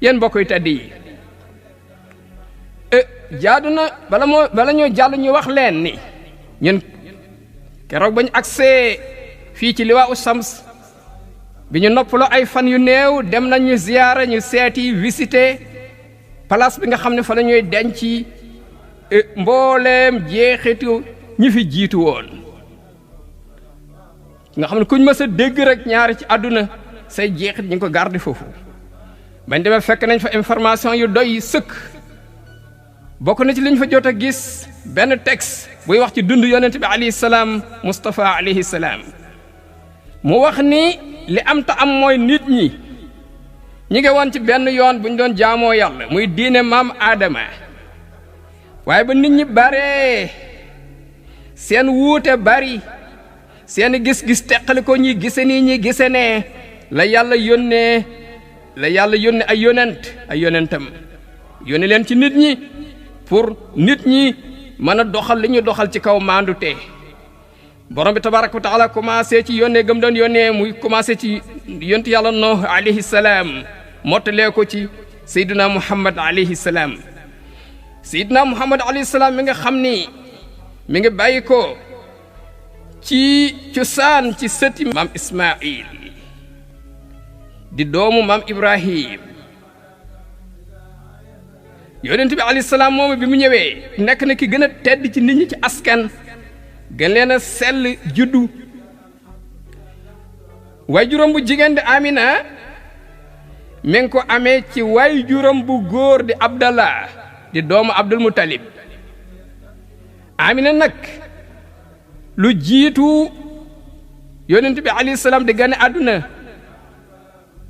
yéen mbokk yi tedd yi jaadu na bala ñoo jàll ñu wax leen ni ñun keroog bañ agsee fii ci liwaa u Shams bi ñu noppaloo ay fan yu néew dem nañu ziyaara ñu seeti visiter place bi nga xam ne fa la ñuy denc mbooleem jeexitu ñi fi jiitu woon nga xam ne kuñ mës a dégg rek ñaari ci àdduna say jeexit ñu ngi ko garder foofu bañ demee fekk nañ fa information yu doy sëkk bokk na ci liñ fa jot a gis benn texte buy wax ci dund yonent bi alayhi salaam Mustafa alayhi salaam mu wax ni li am ta am mooy nit ñi ngi woon ci benn yoon bu ñu doon jaamoo yàlla muy diine maam Aadama waaye ba nit ñi bare seen wuute bari seen gis-gis teqali ko ñi gise nii ñi gise nee la yàlla yónnee ay yonentam yónni leen ci nit ñi pour nit ñi mën a doxal li ñu doxal ci kaw maandute borom bi tabaraka wa taala commencé ci yónnee gëm doon yónnee muy commencé ci yontu yàlla Nuh alayhi salaam mottalee ko ci Seydina Muhammad alayhi salaam Seydina Muhammad alayhi salaam mi nga xam ni mi ngi bàyyi ko ci cosaan ci sëti maam Ismaïl di doomu maam Ibrahim yonent bi alayhi salaam moomu bi mu ñëwee nekk na ki gën a tedd ci nit ñi ci askan gën leen a sell juddu waajuram bu jigéen di Amina mi ngi ko amee ci waajuram bu góor di Abdallah di doomu Abdul Muttalib Amina nag lu jiitu yonent bi alayhi salaam di gane àdduna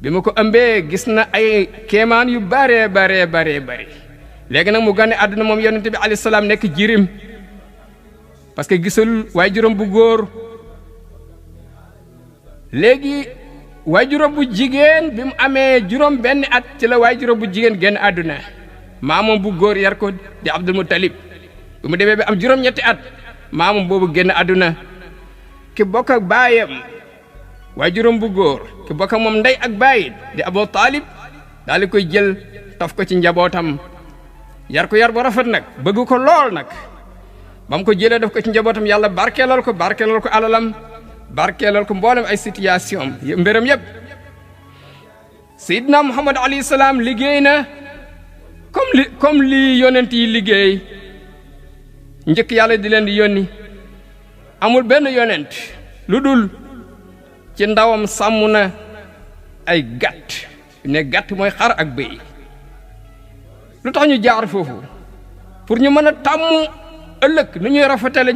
bi ma ko ëmbee gis na ay kéemaan yu bare léegi nag mu gane àdduna moom yonent bi alayhi salaam nekk jirim parce que gisul waajuram bu góor léegi waajuram bu jigéen bi mu amee juróom benn at ci la waajuram bu jigéen génn àdduna maamam bu góor yar ko di Abdul Muttalib bi mu demee bi am juróom-ñetti at maamam boobu génn àdduna ki bokk ak baayam waajuram bu góor ki bokk ak moom ndey ak baay di Abu Talib daal di koy jël taf ko ci njabootam yar ko yar bu rafet nag bëgg ko lool nag ba mu ko jëlee def ko ci njabootam yàlla barkeelal ko alalam barkeelal ko mboolem ay situation mbéram yëpp Seydina Muhammad alayhi salaam liggéey na comme li yonent yi liggéey njëkk yàlla di leen di yónni amul benn yonent lu dul ci ndawam sàmm na ay gàtt ne gàtt mooy xar ak bëy lu tax ñu jaar foofu pour ñu mën a tàmm ëllëg nu ñuy rafetale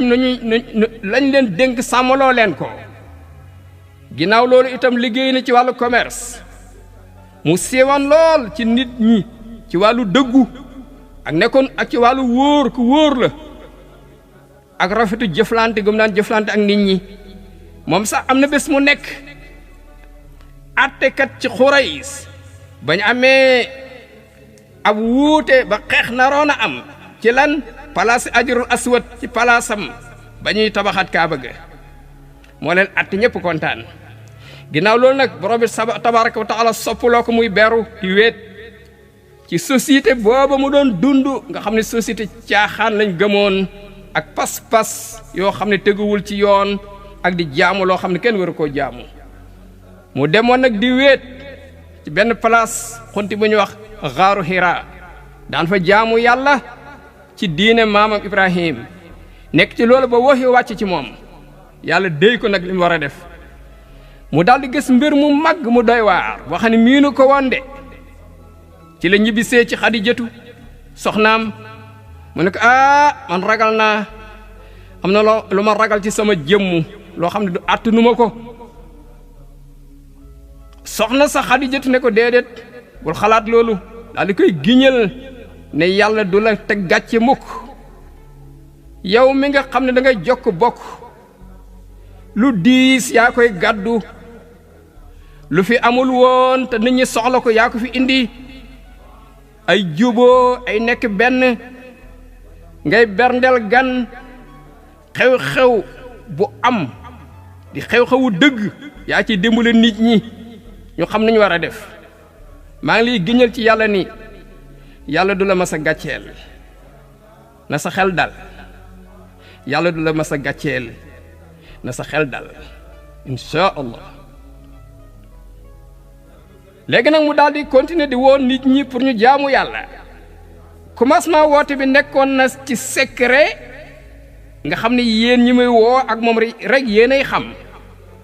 lañ leen dénk sàmmaloo leen ko ginnaaw loolu itam liggéey na ci wàllu commerce mu siiwan lool ci nit ñi ci wàllu dëggu ak nekkoon ak ci wàllu wóor ku wóor la ak rafetu jëflante gum daan jëflante ak nit ñi moom sax am na bés mu nekk attekat ci Xurays bañ amee ab wuute ba xeex naroon a am ci lan palaasi Ajarul Aswad ci palaasam ba ñuy tabaxaat Kaaba ga moo leen att ñëpp kontaan ginnaaw loolu nag borom bi tabaraka wa taala soppaloo ko muy beru di wéet ci société booba mu doon dund nga xam ne société caaxaan lañ gëmoon ak pas-pas yoo xam ne teguwul ci yoon ak di jaamu loo xam ne kenn waru koo jaamu mu demoon nag di wéet ci benn place xunti bu ñuy wax xaaru Hira daan fa jaamu yàlla ci diine maamam Ibrahim nekk ci loolu ba waxi wàcc ci moom yàlla déy ko nag li mu war a def mu daal di gis mbir mu mag mu doy waar boo xam ne miinu ko woon de ci la ñibbisee ci Xadijatu soxnaam mu ne ko man ragal naa am na lu ma ragal ci sama jëmmu loo xam ne du àttanuma ko soxna sa Xadijatu ne ko déedéet bul xalaat loolu daal di koy giñal ne yàlla du la teg gàcce mukk yow mi nga xam ne da ngay jokk bokk lu diis yaa koy gàddu lu fi amul woon te nit ñi soxla ko yaa ko fi indi ay juboo ay nekk benn ngay berndel gan xew-xew bu am di xew-xewu dëgg yaa ci dimbale nit ñi ñu xam nañu war a def maa ngi liy giñal ci yàlla ni yàlla du la mas a gàcceel na sa xel dal yàlla du la mas a gàcceel na sa xel dal insha allah. léegi nag mu daal di continuer di woon nit ñi pour ñu jaamu yàlla. commencement woote bi nekkoon na ci secret nga xam ne yéen ñi muy woo ak moom rek yéenay xam.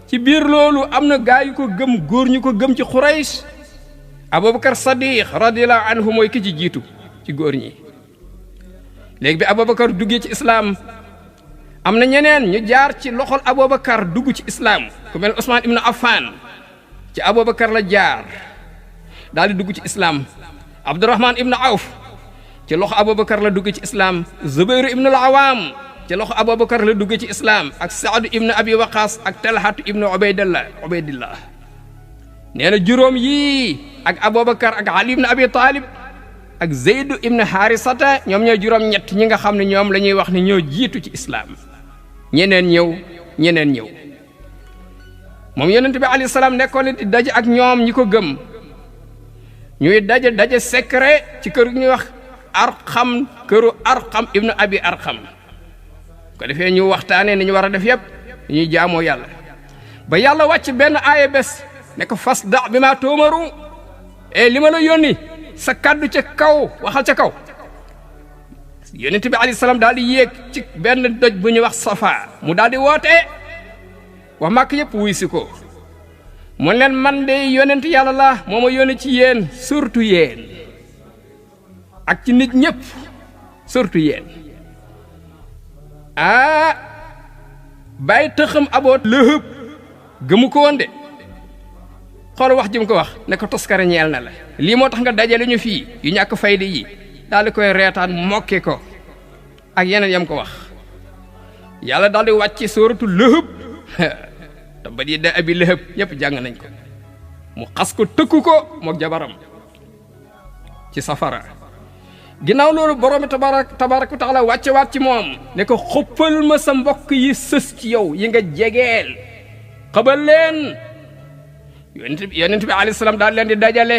ci biir loolu am na gaa yu ko gëm góor ñu ko gëm ci Quraysh. Abubakar Sadiq radiyallahu anhu mooy ki ci jiitu ci góor ñi. léegi bi Abubakar duggee ci islaam am na ñeneen ñu jaar ci loxol Abubakar dugg ci islaam ku mel Ousmane ibn Affan ci Abubakar la jaar daal di dugg ci islaam. Abdurrahman ibn Awf ci loxo Abubakar la dugg ci islaam. Zubayr ibn al-Awam ci loxo Abubakar la dugg ci islaam ak Saad ibn Abi Waqas ak Talhat ibn Ubaydillah nee na juróom yii ak Abubakar ak Ali ibn Abi Talib ak Zayd ibn Harisata ñoom ñooy juróom ñett ñi nga xam ne ñoom la ñuy wax ne ñoo jiitu ci islaam. ñeneen ñëw moom yonent bi alayhi salaam nekkoon di daje ak ñoom ñi ko gëm ñuy daje secret ci kër gi ñuy wax Arqam këru Arqam ibn Abi Arqam ko defee ñu waxtaanee ni ñu war a def yëpp ñuy jaamoo yàlla ba yàlla wàcc benn aaya bés ne ko fasda bi maa tuumaru li ma la yónni sa kaddu ca kaw waxal ca kaw. yonent bi alayhi salaam daal di yéeg ci benn doj bu ñuy wax Safa mu daal di woote wax màkk yëpp wuy si ko mun leen man de yonent yàlla la moo ma yónni ci yéen surtout yéen ak ci nit ñëpp surtout yéen. bàyyi tëxam Abu Lahab gëmu ko woon de xool wax ji mu ko wax ne ko toskare ñeel na la lii moo tax nga dajale ñu fii yu ñàkk fayda yi daal di koy reetaan mokke ko ak yeneen yam ko wax. yàlla daal di wàcc sóoratu Lahab tabbat yadaa Abi Lahab ñëpp jàng nañ ko mu xas ko tëkku ko mook jabaram ci safara. ginnaaw loolu borom bi tabaaraka wa taala wàcce waat ci moom ne ko xuppal ma sa mbokk yi sës ci yow yi nga jegeel xabal leen. yonent bi alayhi salaam daal leen di dajale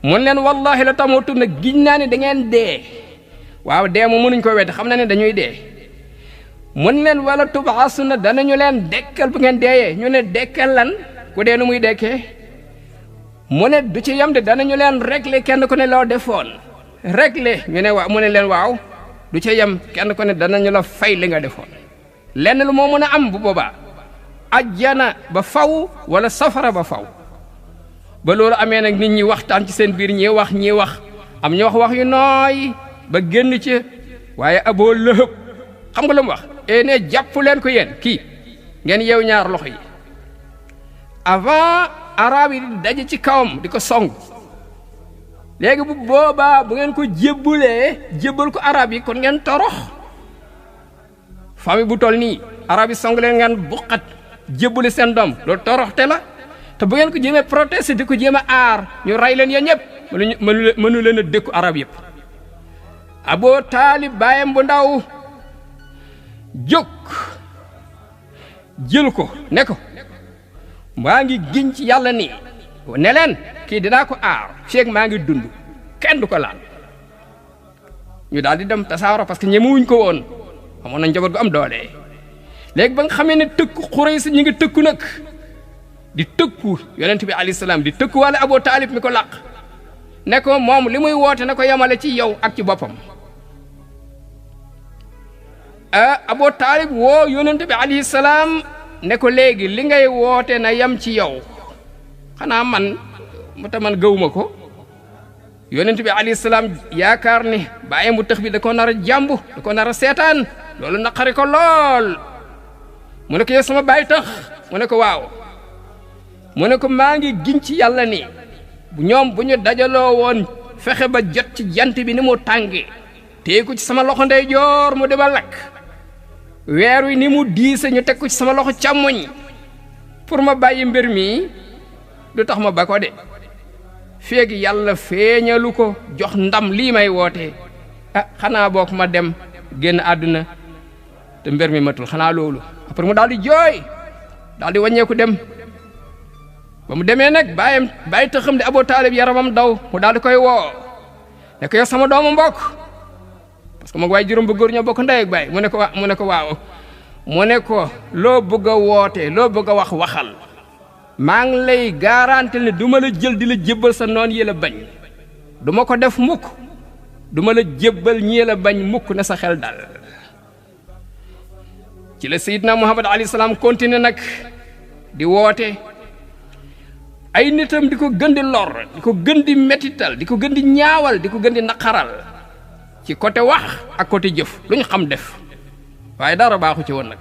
mun leen wallahi la tamutu na giñ naa ne da ngeen dee waaw dee mu mënuñ ko wedd xam na ne dañuy dee. mun leen wala tubaasu na danañu leen dekkal bu ngeen deeyee ñu ne dekkal lan ku dee nu muy dekkee mu ne du ci yam de danañu leen régler kenn ku ne loo defoon régler ñu ne waaw mu ne leen waaw du ci yam kenn ku ne danañu la fay li nga defoon. lenn lu moo mën a am bu boobaa ajjana ba faw wala safara ba faw. ba loolu amee nag nit ñi waxtaan ci seen biir ñii wax am ñu wax yu nooy ba génn ci waaye Abu Lahab xam nga lu mu wax ne jàpp leen ko yéen kii ngeen yeew ñaar loxo yi avant araab yi di daje ci kawam di ko song. léegi bu boobaa bu ngeen ko jébbal ko araab yi kon ngeen torox. famille bu toll nii araab yi song leen ngeen buqat jébbale seen doom loolu toroxte la te bu ngeen ko jéemee protester di ko jéem a aar ñu rey leen yéen ñëpp mënu leen a dékku arab yëpp. Abu Taalib baayam bu ndaw jóg jël ko ne ko maa ngi giñ ci yàlla ni ne leen kii dinaa ko aar feeg maa ngi dund kenn du ko laal. ñu daal di dem tasaaro parce que ñemewuñ ko woon amoon na njaboot gu am doole. léegi ba nga xamee ne tëkku Quraysh ñi ngi tëkku nag di tëkku yonent bi alayhi salaam di tëkku wala Abu Taalib mi ko làq ne ko moom li muy woote na ko yemale ci yow ak ci boppam. Abu Taalib woo yonent bi alayhi salaam ne ko léegi li ngay woote na yem ci yow xanaa man gëwuma ko. yonent bi alayhi salaam yaakaar ni bàyyi mu tëx bi da ko nar a jàmbu da ko nar a seetaan loolu naqari ko lool. mu ne ko yow sama bàyyi tax mu ne ko waaw mu ne ko maa ngi giñ ci yàlla ni ñoom bu ñu dajaloo woon fexe ba jot ci jant bi ni mu tàngee téye ko ci sama loxo ndeyjoor mu dema lakk weer wi ni mu diise ñu teg ko ci sama loxo càmmoñ pour ma bàyyi mbir mi du tax ma ba ko de feegi yàlla feeñalu ko jox ndam lii may woote xanaa boog ma dem génn àdduna te mbir mi matul xanaa loolu après mu daal di jooy daal di wàññeeku dem ba mu demee nag bàyyi taxam di Abu Taalib yaramam daw mu daal di koy woo ne ko yow sama doomu mbokk parce que moom waaye juróom bu góor ñoo bokk ndey ak baay mu ne ko waaw mu ne ko loo bëgg a woote loo bëgg a waxal maa ngi lay garanti ne du ma la jël di la jébbal sa noon yi la bañ du ma ko def mukk du ma la jébbal ñii la bañ mukk na sa xel dal ci la Seydina Muhammad alayhi salaam continué nag di woote ay nitam di ko gën di lor di ko gën di mettital di ko gën di ñaawal di ko gën di naqaral ci côté wax ak côté jëf lu ñu xam def waaye dara baaxu ci woon nag